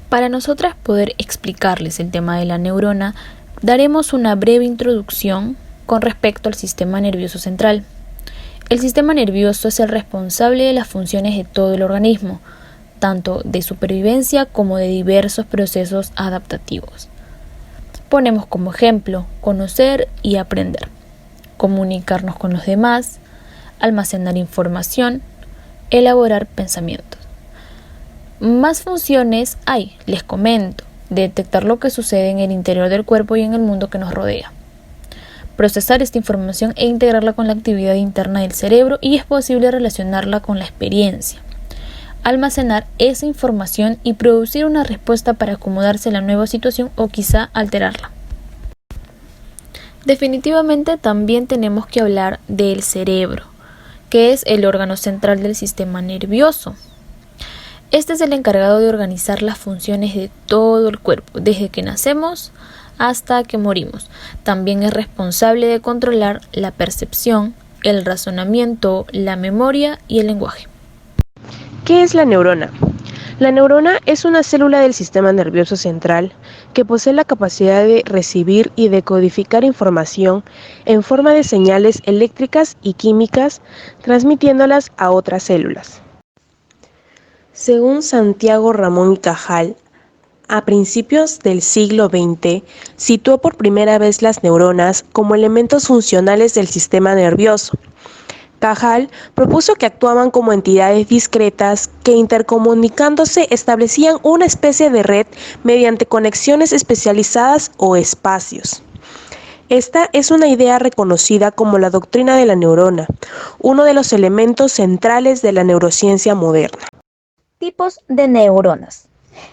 Para nosotras poder explicarles el tema de la neurona, daremos una breve introducción con respecto al sistema nervioso central. El sistema nervioso es el responsable de las funciones de todo el organismo, tanto de supervivencia como de diversos procesos adaptativos. Ponemos como ejemplo conocer y aprender, comunicarnos con los demás, almacenar información, elaborar pensamientos. Más funciones hay, les comento, detectar lo que sucede en el interior del cuerpo y en el mundo que nos rodea, procesar esta información e integrarla con la actividad interna del cerebro, y es posible relacionarla con la experiencia, almacenar esa información y producir una respuesta para acomodarse a la nueva situación o quizá alterarla. Definitivamente también tenemos que hablar del cerebro, que es el órgano central del sistema nervioso. Este es el encargado de organizar las funciones de todo el cuerpo, desde que nacemos hasta que morimos. También es responsable de controlar la percepción, el razonamiento, la memoria y el lenguaje. ¿Qué es la neurona? La neurona es una célula del sistema nervioso central que posee la capacidad de recibir y decodificar información en forma de señales eléctricas y químicas, transmitiéndolas a otras células. Según Santiago Ramón y Cajal, a principios del siglo XX, situó por primera vez las neuronas como elementos funcionales del sistema nervioso. Cajal propuso que actuaban como entidades discretas que, intercomunicándose, establecían una especie de red mediante conexiones especializadas o espacios. Esta es una idea reconocida como la doctrina de la neurona, uno de los elementos centrales de la neurociencia moderna. Tipos de neuronas.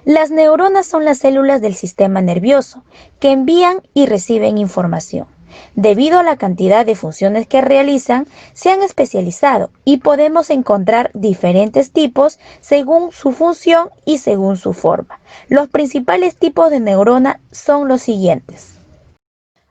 Las neuronas son las células del sistema nervioso que envían y reciben información. Debido a la cantidad de funciones que realizan, se han especializado y podemos encontrar diferentes tipos según su función y según su forma. Los principales tipos de neurona son los siguientes.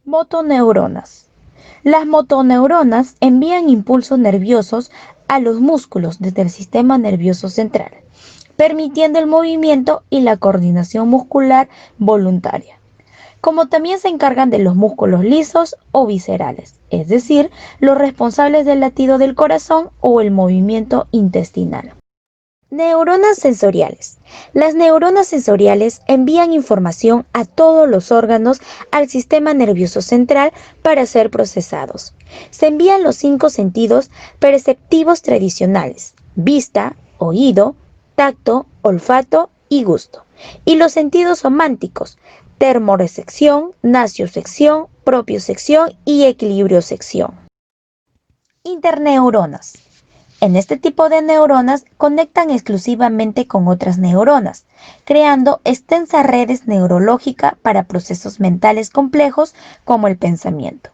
Motoneuronas. Las motoneuronas envían impulsos nerviosos a los músculos desde el sistema nervioso central, permitiendo el movimiento y la coordinación muscular voluntaria, como también se encargan de los músculos lisos o viscerales, es decir, los responsables del latido del corazón o el movimiento intestinal. Neuronas sensoriales. Las neuronas sensoriales envían información a todos los órganos al sistema nervioso central para ser procesados. Se envían los 5 sentidos perceptivos tradicionales: vista, oído, tacto, olfato y gusto. Y los sentidos sománticos: termorrecepción, naciocepción, propiocepción y equilibriocepción. Interneuronas. En este tipo de neuronas conectan exclusivamente con otras neuronas, creando extensas redes neurológicas para procesos mentales complejos como el pensamiento.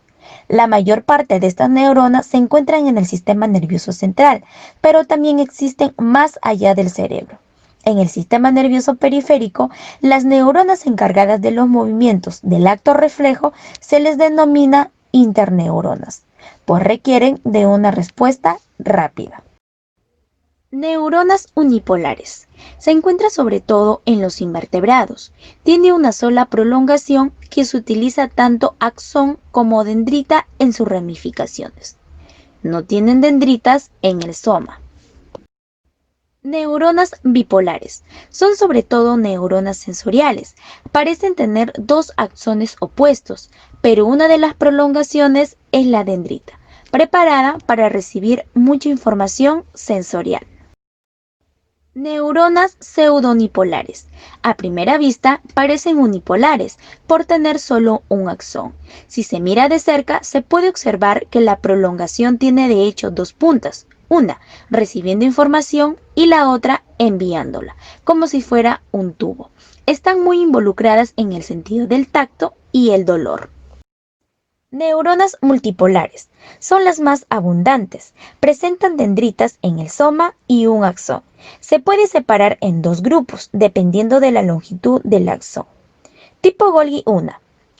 La mayor parte de estas neuronas se encuentran en el sistema nervioso central, pero también existen más allá del cerebro. En el sistema nervioso periférico, las neuronas encargadas de los movimientos del acto reflejo se les denomina interneuronas, pues requieren de una respuesta rápida. Neuronas unipolares. Se encuentra sobre todo en los invertebrados. Tiene una sola prolongación que se utiliza tanto axón como dendrita en sus ramificaciones. No tienen dendritas en el soma. Neuronas bipolares. Son sobre todo neuronas sensoriales. Parecen tener 2 axones opuestos, pero una de las prolongaciones es la dendrita, preparada para recibir mucha información sensorial. Neuronas pseudonipolares. A primera vista parecen unipolares por tener solo un axón. Si se mira de cerca, se puede observar que la prolongación tiene de hecho 2 puntas, una recibiendo información y la otra enviándola, como si fuera un tubo. Están muy involucradas en el sentido del tacto y el dolor. Neuronas multipolares. Son las más abundantes. Presentan dendritas en el soma y un axón. Se puede separar en 2 grupos, dependiendo de la longitud del axón. Tipo Golgi 1.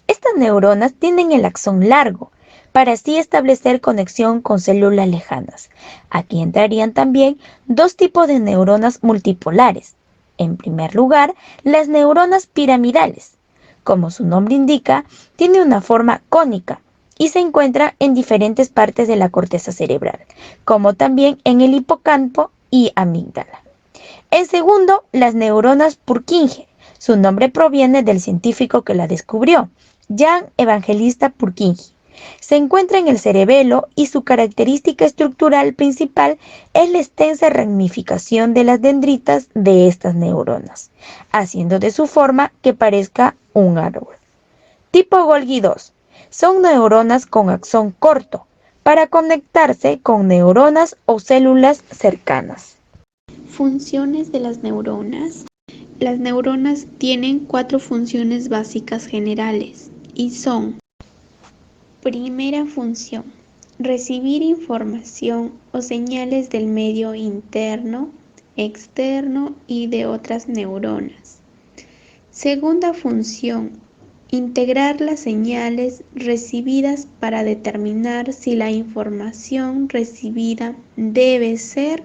Estas neuronas tienen el axón largo, para así establecer conexión con células lejanas. Aquí entrarían también 2 tipos de neuronas multipolares. En primer lugar, las neuronas piramidales. Como su nombre indica, tiene una forma cónica y se encuentra en diferentes partes de la corteza cerebral, como también en el hipocampo y amígdala. En segundo, las neuronas Purkinje. Su nombre proviene del científico que la descubrió, Jan Evangelista Purkinje. Se encuentra en el cerebelo y su característica estructural principal es la extensa ramificación de las dendritas de estas neuronas, haciendo de su forma que parezca un árbol. Tipo Golgi 2. Son neuronas con axón corto para conectarse con neuronas o células cercanas. Funciones de las neuronas. Las neuronas tienen 4 funciones básicas generales y son: primera función, recibir información o señales del medio interno, externo y de otras neuronas. Segunda función, integrar las señales recibidas para determinar si la información recibida debe ser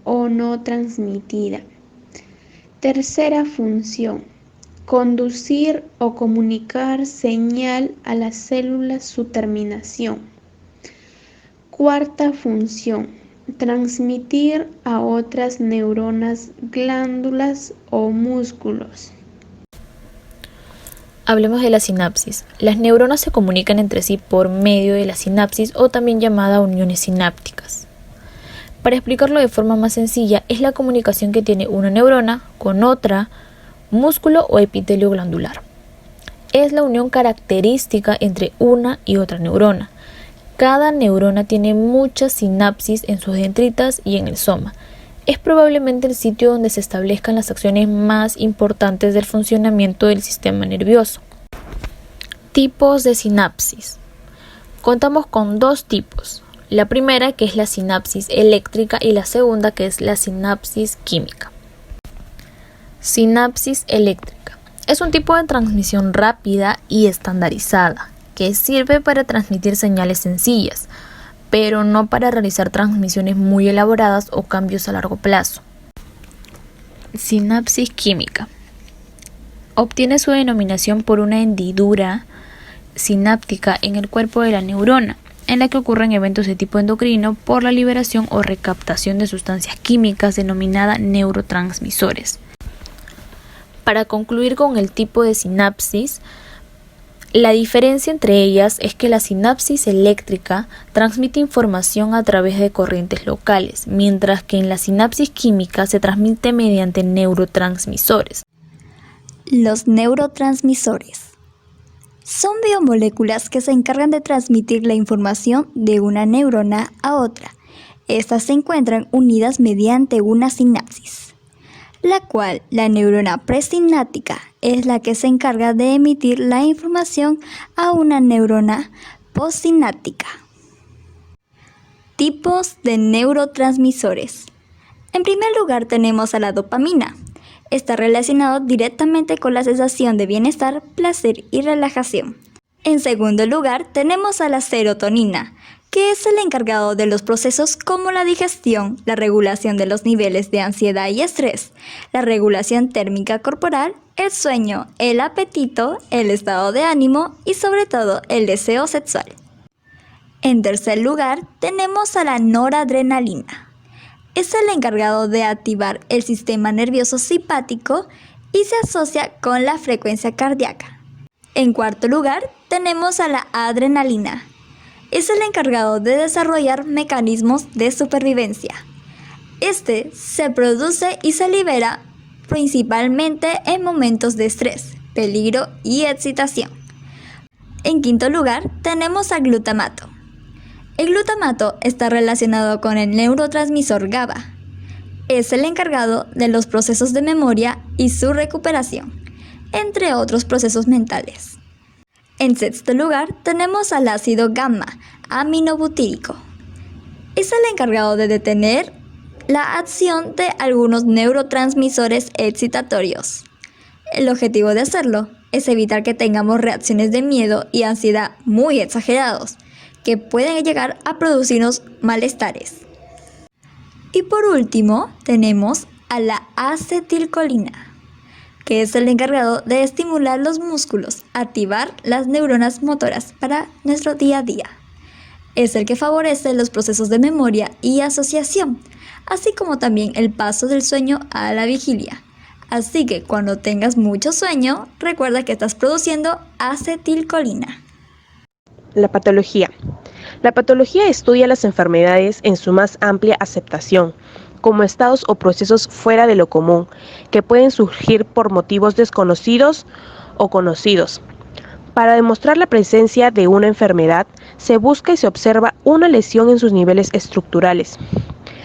o no transmitida. Tercera función, conducir o comunicar señal a las células su terminación. Cuarta función, transmitir a otras neuronas, glándulas o músculos. Hablemos de la sinapsis. Las neuronas se comunican entre sí por medio de la sinapsis o también llamada uniones sinápticas. Para explicarlo de forma más sencilla, es la comunicación que tiene una neurona con otra, músculo o epitelio glandular. Es la unión característica entre una y otra neurona. Cada neurona tiene muchas sinapsis en sus dendritas y en el soma. Es probablemente el sitio donde se establezcan las acciones más importantes del funcionamiento del sistema nervioso. Tipos de sinapsis. Contamos con 2 tipos. La primera, que es la sinapsis eléctrica, y la segunda, que es la sinapsis química. Sinapsis eléctrica. Es un tipo de transmisión rápida y estandarizada, que sirve para transmitir señales sencillas, pero no para realizar transmisiones muy elaboradas o cambios a largo plazo. Sinapsis química. Obtiene su denominación por una hendidura sináptica en el cuerpo de la neurona, en la que ocurren eventos de tipo endocrino por la liberación o recaptación de sustancias químicas denominadas neurotransmisores. Para concluir con el tipo de sinapsis, la diferencia entre ellas es que la sinapsis eléctrica transmite información a través de corrientes locales, mientras que en la sinapsis química se transmite mediante neurotransmisores. Los neurotransmisores son biomoléculas que se encargan de transmitir la información de una neurona a otra. Estas se encuentran unidas mediante una sinapsis, la cual la neurona presináptica es la que se encarga de emitir la información a una neurona postsináptica. Tipos de neurotransmisores. En primer lugar tenemos a la dopamina. Está relacionado directamente con la sensación de bienestar, placer y relajación. En segundo lugar tenemos a la serotonina, que es el encargado de los procesos como la digestión, la regulación de los niveles de ansiedad y estrés, la regulación térmica corporal, el sueño, el apetito, el estado de ánimo y sobre todo el deseo sexual. En tercer lugar tenemos a la noradrenalina. Es el encargado de activar el sistema nervioso simpático y se asocia con la frecuencia cardíaca. En cuarto lugar tenemos a la adrenalina. Es el encargado de desarrollar mecanismos de supervivencia. Este se produce y se libera principalmente en momentos de estrés, peligro y excitación. En quinto lugar tenemos al glutamato. El glutamato está relacionado con el neurotransmisor GABA. Es el encargado de los procesos de memoria y su recuperación, entre otros procesos mentales. En sexto lugar tenemos al ácido gamma aminobutírico. Es el encargado de detener la acción de algunos neurotransmisores excitatorios. El objetivo de hacerlo es evitar que tengamos reacciones de miedo y ansiedad muy exagerados, que pueden llegar a producirnos malestares. Y por último, tenemos a la acetilcolina, que es el encargado de estimular los músculos, activar las neuronas motoras para nuestro día a día. Es el que favorece los procesos de memoria y asociación, así como también el paso del sueño a la vigilia. Así que cuando tengas mucho sueño, recuerda que estás produciendo acetilcolina. La patología. La patología estudia las enfermedades en su más amplia aceptación, como estados o procesos fuera de lo común, que pueden surgir por motivos desconocidos o conocidos. Para demostrar la presencia de una enfermedad, se busca y se observa una lesión en sus niveles estructurales.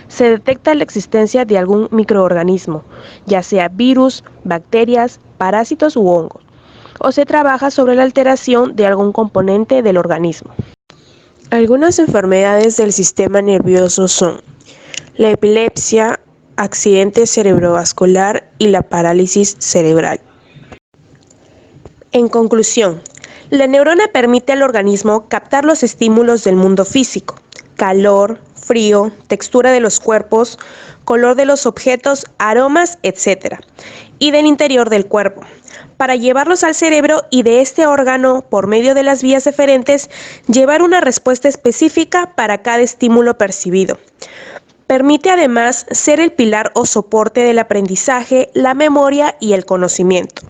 Se detecta la existencia de algún microorganismo, ya sea virus, bacterias, parásitos u hongos, o se trabaja sobre la alteración de algún componente del organismo. Algunas enfermedades del sistema nervioso son la epilepsia, accidente cerebrovascular y la parálisis cerebral. En conclusión, la neurona permite al organismo captar los estímulos del mundo físico: calor, frío, textura de los cuerpos, color de los objetos, aromas, etc., y del interior del cuerpo, para llevarlos al cerebro y de este órgano, por medio de las vías eferentes, llevar una respuesta específica para cada estímulo percibido. Permite además ser el pilar o soporte del aprendizaje, la memoria y el conocimiento.